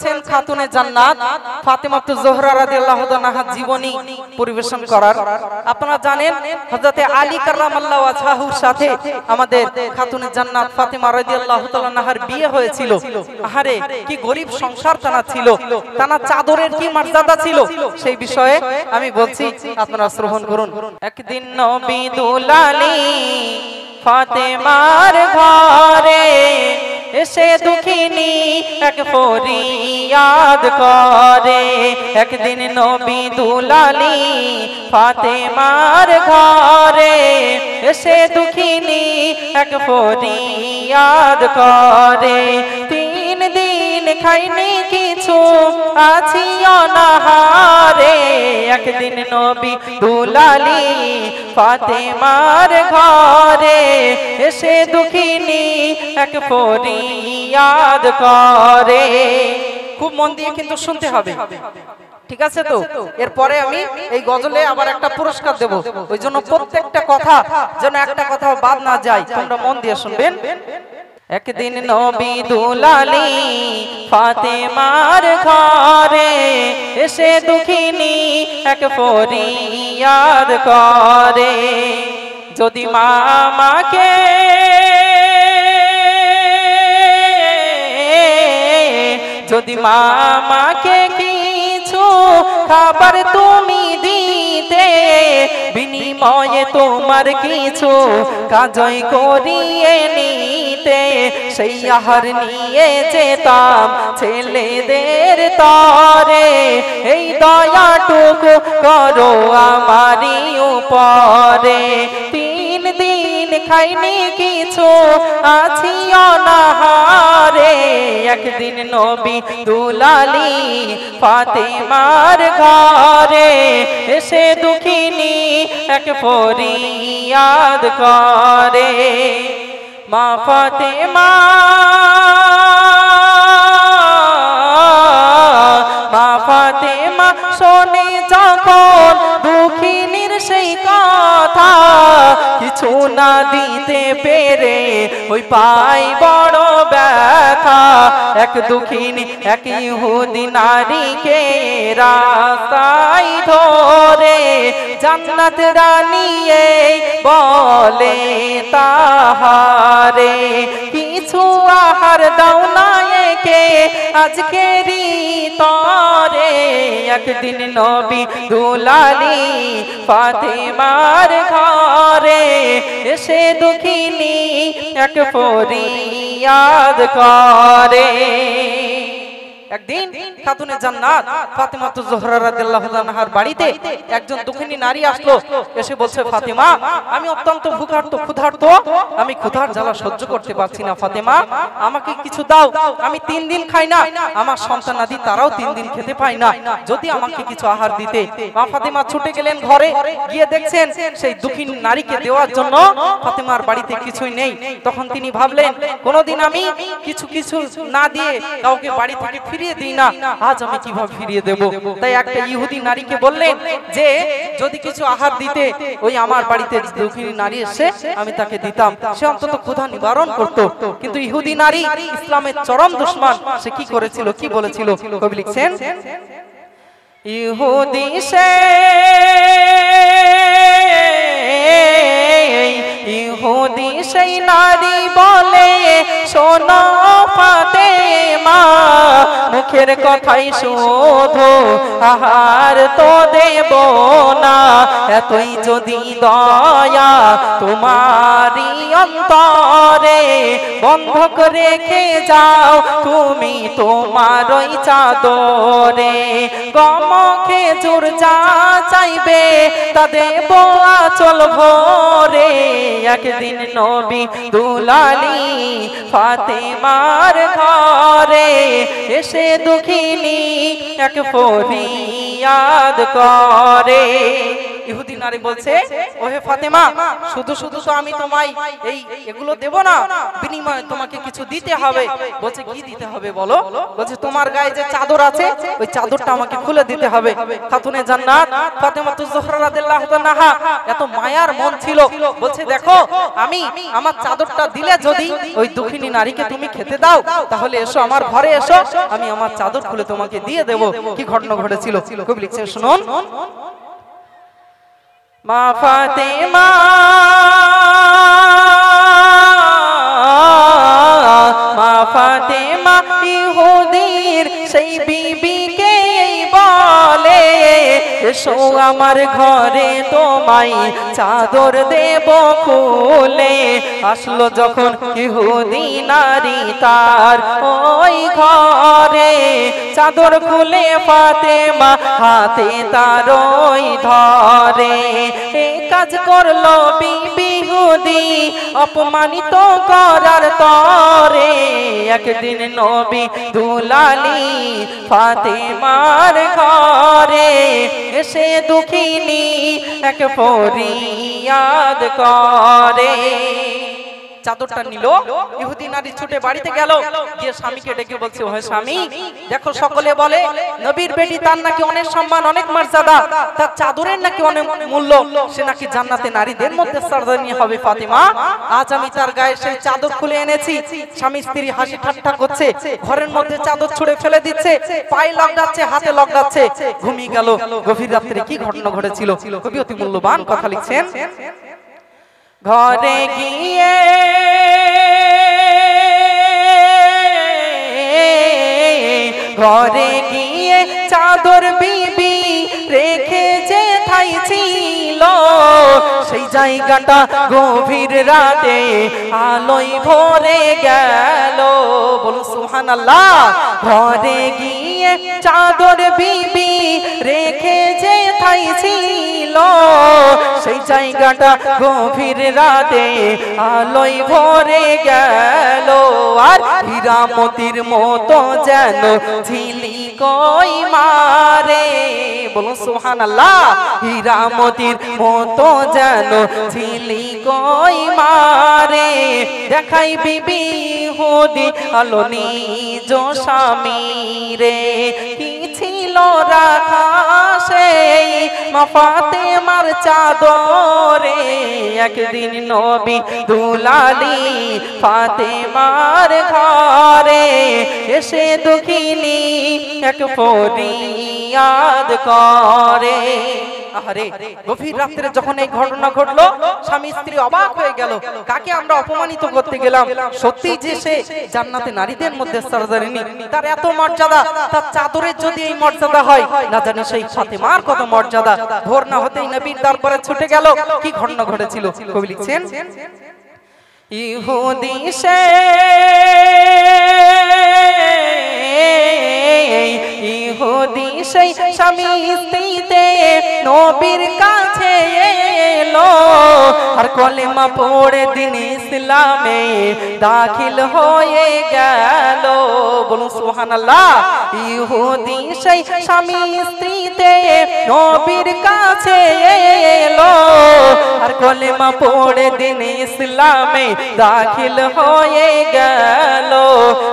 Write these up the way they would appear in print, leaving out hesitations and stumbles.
হয়েছেন খাতুনে জান্নাত ফাতেমাতুজ জোহরা রাদিয়াল্লাহু তাআলার জীবনী পরিবেশন করার। আপনারা জানেন হযরতে আলী কাররামাল্লাহু ওয়াজহাহুর সাথে আমাদের খাতুনে জান্নাত ফাতেমা রাদিয়াল্লাহু তাআলার বিয়ে হয়েছিল। আহারে কি গরিব সংসার তানা ছিল, তানা চাদরের কি মর্যাদা ছিল সেই বিষয়ে আমি বলছি, আপনারা শ্রবণ করুন। একদিন নবী দুলালী ফাতেমার ঘরে এসে দুঃখিনী এক ফরিয়াদ করে। একদিন নবী দুলালী ফাতেমার ঘরে এসে দুঃখিনী এক ফরিয়াদ করে। 3 দিন খাইনি কিছু আছি অনাহারে। একদিন নবী দুলালী ফাতেমার ঘরে এসে দুঃখিনী এক ফরিয়াদ করে। খুব মন দিয়ে কিন্তু শুনতে হবে, ঠিক আছে তো? এরপরে আমি এই গজলে আবার একটা পুরস্কার দেব, ওই জন্য প্রত্যেকটা কথা যেন একটা কথা বাদ না যায়, তোমরা মন দিয়ে শুনবেন। একদিন নবী দুলালী ফাতেমার ঘরে এসে দুঃখিনী এক ফরিয়াদ করে। যদি মামাকে যদি মামাকে কিছু খাবার তুমি দিতে, বিনিময়ে তোমার কিছু কাজই করিয়ে নিতে, সেই আহার নিয়ে যেতাম ছেলেদের তরে। এই দয়াটুকু করো আমারই উপরে। 3 দিন খাইনি কিছু আছি অনাহারে। একদিন নবী দুলালী ফাতেমার ঘরে এসে দুঃখিনী এক ফরিয়াদ করে। মা ফাতেমা মা ফাতেমা শোনে যখন দুঃখিনীর সেই কথা, কিছু না দিতে পেরে ওই পাই বড় ব্যথা। এক দুঃখিনী এক ইহুদি নারীকে রাস্তায় ধরে জান্নাত রানিয়ে বলে তাহারে, কিছু আহার দাও না একে আজকেরই তরে। একদিন নবী দুলালী ফাতেমার ঘরে এসে দুঃখিনী এক ফরিয়াদ করে। একদিন খাতুনে জান্নাত ফাতেমাতুজ জোহরা রাদিয়াল্লাহু তাআলার বাড়িতে একজন দুঃখিনী নারী আসলো, এসে বলছে, ফাতেমা আমি অত্যন্ত ক্ষুধার্ত, আমি ক্ষুধার জ্বালা সহ্য করতে পারছি না, ফাতেমা আমাকে কিছু দাও, আমি 3 দিন খাই না, আমার সন্তানাদি তারাও 3 দিন খেতে পায় না, যদি আমাকে কিছু আহার দিতে। মা ফাতেমা ছুটে গেলেন ঘরে, গিয়ে দেখছেন সেই দুঃখিনী নারীকে দেওয়ার জন্য ফাতেমার বাড়িতে কিছুই নেই। তখন তিনি ভাবলেন, কোনোদিন আমি কিছু না দিয়ে কাউকে বাড়ি থেকে ফিরিয়ে দিই না, আজ আমি কিভাবে ফিরিয়ে দেব? তাই একটা ইহুদি নারীকে বললেন যে যদি কিছু আহার দিতে, ওই আমার বাড়িতে দুঃখিনী নারী এসে আমি তাকে দিতাম, সে অন্তত ক্ষুধা নিবারণ করত। কিন্তু ইহুদি নারী ইসলামের চরম দুশমন, সে কি করেছিল, কি বলেছিল? কবি লিখছেন, ইহুদি সেই নারী বলে, শোনো ফাতেমা মুখের কথাই শুধু আহার তো দেব না, এতই যদি দয়া তোমারই অন্তরে, বন্ধক রেখে যাও তুমি তোমার ওই চাদরে। গম খেজুর যা চাইবে তা দেব আঁচল ভরে। একদিন নবী দুলালী ফাতেমার ঘরে এসে দুঃখিনী এক ফরিয়াদ করে। ইহুদি নারী বলছে, ওহে ফাতেমা, শুধু শুধু তো আমি তোমায় এগুলো দেব না, বিনিময়ে তোমাকে কিছু দিতে হবে। বলছে কি দিতে হবে বলো? বলছে তোমার গায়ে যে চাদর আছে ওই চাদরটা আমাকে খুলে দিতে হবে। খাতুনে জান্নাত ফাতেমাতুজ জোহরা রাদিয়াল্লাহু তাআলা এত মায়ার মন ছিল, বলছে দেখো আমি আমার চাদরটা দিলে যদি ওই দুঃখিনী নারীকে তুমি খেতে দাও, তাহলে এসো আমার ঘরে এসো, আমি আমার চাদর খুলে তোমাকে দিয়ে দেব। কি ঘটনা ঘটেছিল কবি লিখছেন শুনুন। মা ফাতেমা মা ফাতেমা ইহুদির সেই বিবিকে বলে, এসো আমার ঘরে তোমায় চাদর দেব খুলে। আসলো যখন ইহুদি নারী তার ওই ঘরে, চাদর খুলে ফাতেমা হাতে তার ওই ধরে। এই কাজ করলো বিবি ইহুদি অপমানিত করার তরে। একদিন নবী দুলালী ফাতেমার ঘরে, এসে দুঃখিনী এক ফরিয়াদ করে। চাদরটা নিল, ইহুদি নারী ছুটে বাড়িতে গেল, গিয়ে স্বামীকে ডেকে বলছে, ওহে স্বামী দেখো সকলে বলে নবীর বেটি তার নাকি অনেক সম্মান অনেক মর্যাদা, তার চাদরের নাকি অনেক মূল্য, সে নাকি জান্নাতে নারীদের মধ্যে সর্দারনী হবে। ফাতেমা আজ আমি তার গায়ে সেই চাদর খুলে এনেছি। স্বামী স্ত্রী হাসি ঠাট্টা করছে, ঘরের মধ্যে চাদর ছুঁড়ে ফেলে দিচ্ছে, পায়ে লগাচ্ছে হাতে লগাচ্ছে, ঘুমিয়ে গেল। গভীর রাত্রে কি ঘটনা ঘটেছিল কবি অতি মূল্যবান কথা লিখছেন। ঘরে গিয়ে চাদর বিবি রেখে যে ঠাই ছিল, সেই জায়গাটা গভীর রাতে আলোয় ভরে গেল। বলুন সুবহানাল্লাহ। ঘরে গিয়ে চাদর বিবি রেখে যে ঠাই ছিল, সেই জায়গাটা গভীর রাতে আলোয় ভরে গেল। আর হীরামতির মতো যেন ঝিলিকই মারে। বলুন সুবহানাল্লাহ। হীরামতির মতো যেন ঝিলিকই মারে, দেখাই বিবি ইহুদি আলো নিজ স্বামীরে। কি ছিল রাখা সেই মা ফাতেমার চাদরে, একদিন নবী দুলালী ফাতেমার ঘরে, এসে দুঃখিনী এক ফরিয়াদ করে। আরে গভীর রাত্রে যখন এই ঘটনা ঘটলো, স্বামী স্ত্রী অবাক হয়ে গেল, কাকে আমরা অপমানিত করতে গেলাম? সত্যি যে সে জান্নাতে নারীদের মধ্যে সর্দারিনী, তার এত মর্যাদা, তার চাদরের যদি এই মর্যাদা হয়, না জানি সেই ফাতেমার কত মর্যাদা। ভোর না হতেই নবীর দরবারে ছুটে গেল। কি ঘটনা ঘটেছিল কবি লিখছেন। ইহুদি সেই স্বামী স্ত্রীতে নবীর কাছে এলো, আর কলেমা পড়ে দিন ইসলামে দাখিল হয়ে গেল। বলুন সুবহানাল্লাহ। ইহুদি সেই স্বামী স্ত্রীতে নবীর কাছে এলো, আর কলেমা পড়ে দিন ইসলামে দাখিল হয়ে গেল।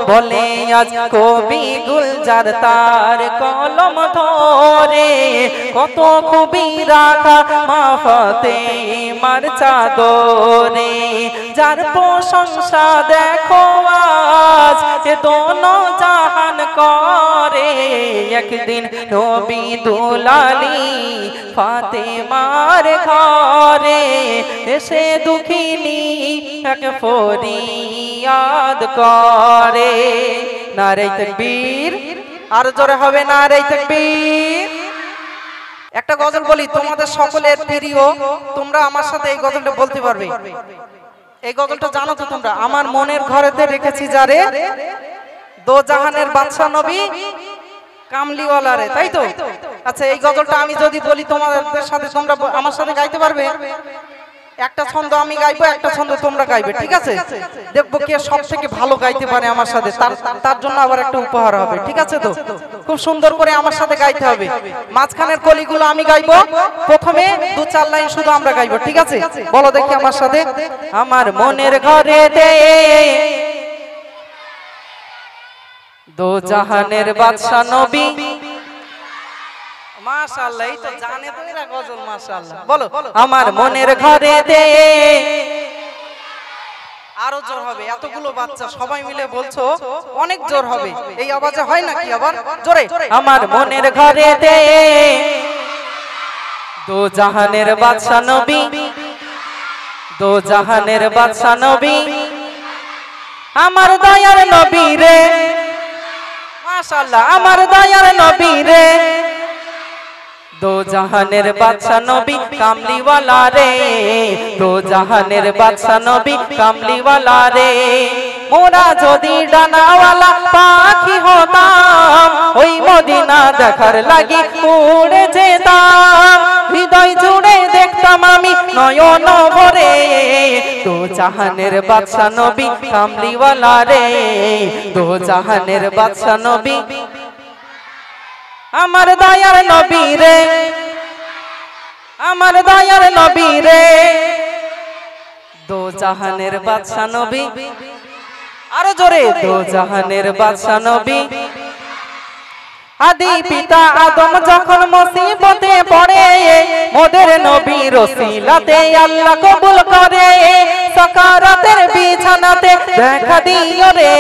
বলে আজ কবি গুলজার তার কলম ধরে, কত খুবই রাখা মা ফাতেমার চাদরে। যার প্রশংসা দেখো আজ এ দোনো জাহান করে, একদিন নবী দুলালী ফাতেমার ঘরে, এসে দুঃখিনী এক ফরিয়াদ করে। নারে তাকবীর। আর জোরে হবে নারে তাকবীর। একটা গজল বলি তোমাদের সকলের প্রিয়, তোমরা আমার সাথে এই গজলটা বলতে পারবে। এই গজলটা জানো তো তোমরা? আমার মনের ঘরেতে রেখেছি যারে, দো জাহানের বাদশা নবী কামলিওয়ালা রে, তাই তো? আচ্ছা এই গজলটা আমি যদি বলি তোমাদের সাথে, তোমরা আমার সাথে গাইতে পারবে? একটা ছন্দ আমি গাইবো, একটা ছন্দ তোমরা গাইবে, ঠিক আছে? দেখবো কে সব থেকে ভালো গাইতে পারে আমার সাথে, তার জন্য আবার একটা উপহার হবে, ঠিক আছে? তো খুব সুন্দর করে আমার সাথে গাইতে হবে। মাঝখানের কলিগুলো আমি গাইবো, প্রথমে 2-4 লাইন শুধু আমরা গাইবো, ঠিক আছে? বলো দেখি আমার সাথে। আমার মনের ঘরে দে দো জাহানের বাদশা নবী। মাশাআল্লাহ, এই তো জানে তো এরা গজল, মাশাআল্লাহ। বলো আমার মনের ঘরে দে, আরো জোর হবে, এতগুলো বাচ্চা সবাই মিলে বলছো, অনেক জোর হবে, এই আওয়াজে হয় নাকি আবার জোরে? আমার মনের ঘরে দে দো জাহানের বাদশা নবী, দো জাহানের বাদশা নবী, আমার দয়ার নবী রে, মাশাআল্লাহ, আমার দয়ার নবী রে, দো জাহানের বাদশা নবী কামলিওয়ালা রে, দো জাহানের বাদশা নবী কামলিওয়ালা রে। মোরা যদি ডানাওয়ালা পাখি হতাম, ওই মদিনা দেখার লাগি উড়ে যেতাম, হৃদয় জুড়ে দেখতাম আমি নয়ন ভরে, দো জাহানের বাদশা নবী কামলিওয়ালা রে, দো জাহানের বাদশা নবী, আমার দয়ার নবী রে, আমার দয়ার নবী রে, দো জাহানের বাদশা নবী, আরো জোরে, দো জাহানের বাদশা নবী। আদি পিতা আদম যখন মুসিবতে পড়ে, মোদের নবীর ওসিলাতে আল্লাহ কবুল করে, সাকারাতের বিছানাতে দেখা দিও রে,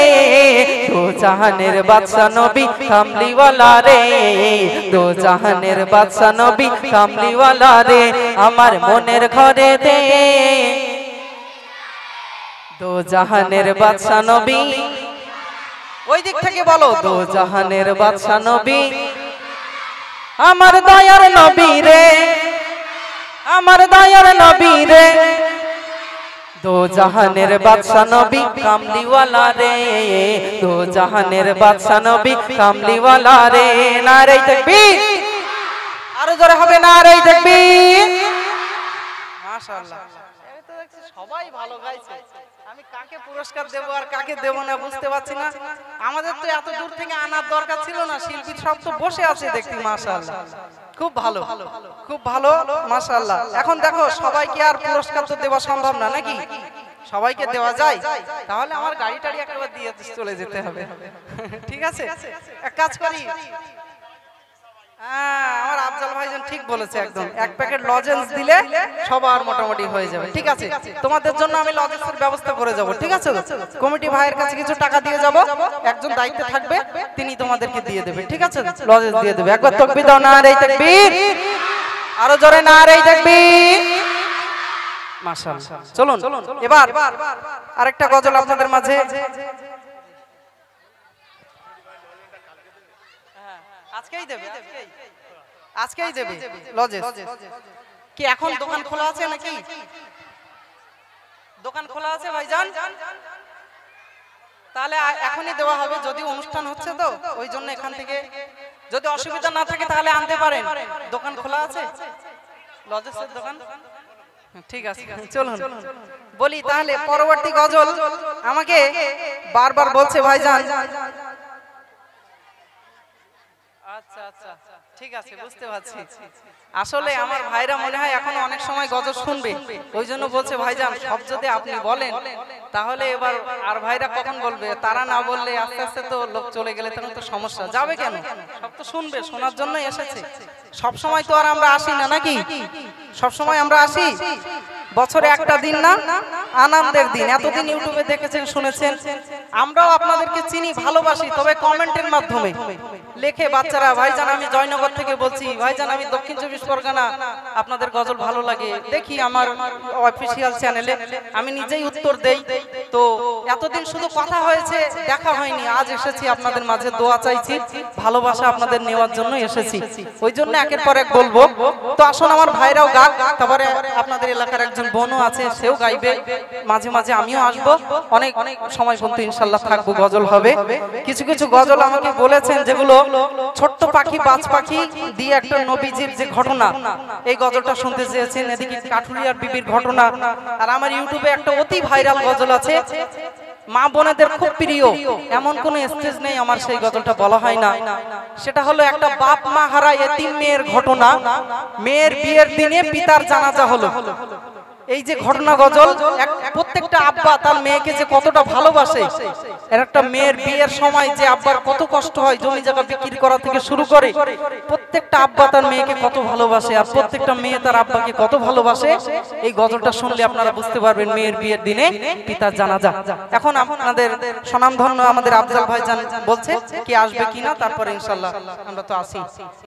দো জাহানের বাদশা নবী কামলিওয়ালা রে, দো জাহানের বাদশা নবী কামলিওয়ালা রে। আমার মনের ঘরে দে দো জাহানের বাদশা নবী, ওই দিক থেকে বলো, দো জাহানের বাদশা নবী, আমার দয়ার নবী রে, আমার দয়ার নবী রে, দো জাহানের বাদশা নবী কামলিওয়ালা রে, দো জাহানের বাদশা নবী কামলিওয়ালা রে। নারে তাকবীর, আরো জোরে হবে, নারে তাকবীর। মাশাআল্লাহ, এই তো দেখছি সবাই ভালো গাইছে। আমি কাকে পুরস্কার দেব আর কাকে দেব না বুঝতে পারছি না। আমাদের তো এত দূর থেকে আনার দরকার ছিল না, শিল্পী সব তো বসে আছে দেখছি, মাশাআল্লাহ, খুব ভালো, খুব ভালো, মাশাআল্লাহ। এখন দেখো সবাইকে আর পুরস্কার তো দেওয়া সম্ভব না, নাকি? সবাইকে দেওয়া যায়? তাহলে আমার গাড়ি টাড়ি একবার দিয়ে চলে যেতে হবে, ঠিক আছে? এক কাজ করি, আমার আফজাল ভাইজান ঠিক বলেছে একদম, এক প্যাকেট লজেন্স দিলে সবার মোটামুটি হয়ে যাবে, ঠিক আছে? তোমাদের জন্য আমি লজেন্সের ব্যবস্থা করে যাব, ঠিক আছে? কমিটি ভাইয়ের কাছে কিছু টাকা দিয়ে যাব, একজন দায়িত্বে থাকবে, তিনি তোমাদেরকে দিয়ে দেবে, ঠিক আছে? লজেন্স দিয়ে দেবে। একবার তাকবীর দাও, নারে তাকবীর, আরো জোরে নারে তাকবীর। মাশাআল্লাহ, চলুন এবার আরেকটা গজল আপনাদের মাঝে। আজকেই দেবে, আজকেই দেবে লজেস। কি এখন দোকান খোলা আছে নাকি? দোকান খোলা আছে ভাইজান? তাহলে এখনই দেওয়া হবে, যদি অনুষ্ঠান হচ্ছে তো ওই জন্য এখান থেকে, যদি অসুবিধা না থাকে তাহলে আনতে পারেন। দোকান খোলা আছে লজেসের দোকান, ঠিক আছে? চলুন বলি তাহলে পরবর্তী গজল। আমাকে বারবার বলছে ভাইজান, আচ্ছা আচ্ছা ঠিক আছে, বুঝতে পারছি। আসলে আমার ভাইরা মনে হয় এখনো অনেক সময় গজল শুনবে, ওই জন্য বলছে ভাইজান সব যদি আপনি বলেন তাহলে এবার আর ভাইরা কখন বলবে, তারা না বললে আস্তে আস্তে তো লোক চলে গেলে তখন তো সমস্যা। যাবে কেন, সব তো শুনবে, শোনার জন্যই এসেছে। সব সময় তো আর আমরা আসি না, নাকি? সব সময় আমরা আসি? বছরে একটা দিন না, আনন্দের দিন। এতদিন ইউটিউবে দেখেছেন, শুনেছেন, আমরাও আপনাদেরকে চিনি, ভালোবাসি, তবে কমেন্টের মাধ্যমে লেখে বাচ্চারা, ভাইজান আমি জয়নগর থেকে বলছি, ভাইজান আমি দক্ষিণ 24 পরগনা, আপনাদের গজল ভালো লাগে, দেখি আমার অফিসিয়াল চ্যানেলে, আমি নিজেই উত্তর দেই। তো এতদিন শুধু কথা হয়েছে, দেখা হয়নি, আজ এসেছি আপনাদের মাঝে, দোয়া চাইছি, ভালোবাসা আপনাদের নেওয়ার জন্য এসেছি, ওই জন্য একের পর এক বলবো। তো আসুন আমার ভাইরাও গাক, তারপরে আপনাদের এলাকার একজন বোনও আছে, সেও গাইবে, মাঝে মাঝে আমিও আসবো, অনেক অনেক সময় পর্যন্ত। ইনশাআল্লাহ থাকবো, গজল হবে। কিছু কিছু গজল আমাকে বলেছেন যেগুলো ছোট্ট পাখি বাজ পাখি দিয়ে একটা নবীজির যে ঘটনা, এই গজলটা শুনতে চেয়েছেন। এদিকে কাঠুরিয়ার বিবির ঘটনা। আর আমার ইউটিউবে একটা অতি ভাইরাল গজল আছে, মা বোনেদের খুব প্রিয়, এমন কোন স্টেজ নেই আমার সেই গজলটা বলা হয় না। সেটা হলো একটা বাপ মা হারা এতিম মেয়ের ঘটনা। মেয়ের বিয়ের দিনে পিতার জানাজা হলো। এই যে ঘটনা গজল, প্রত্যেকটা আব্বা তার মেয়েকে যে কতটা ভালোবাসে, এর একটা মেয়ের বিয়ের সময় যে আব্বার কত কষ্ট হয়, জমি জায়গা বিক্রি করা থেকে শুরু করে প্রত্যেকটা আব্বা তার মেয়েকে কত ভালোবাসে, আর প্রত্যেকটা মেয়ে তার আব্বাকে কত ভালোবাসে। এই গজলটা শুনলে আপনারা বুঝতে পারবেন মেয়ের বিয়ের দিনে পিতার জানাজা। এখন আপনাদের স্বনামধন্য আমাদের আফজাল ভাইজান বলছে কি আসবে কিনা, তারপরে ইনশাআল্লাহ আমরা তো আসি।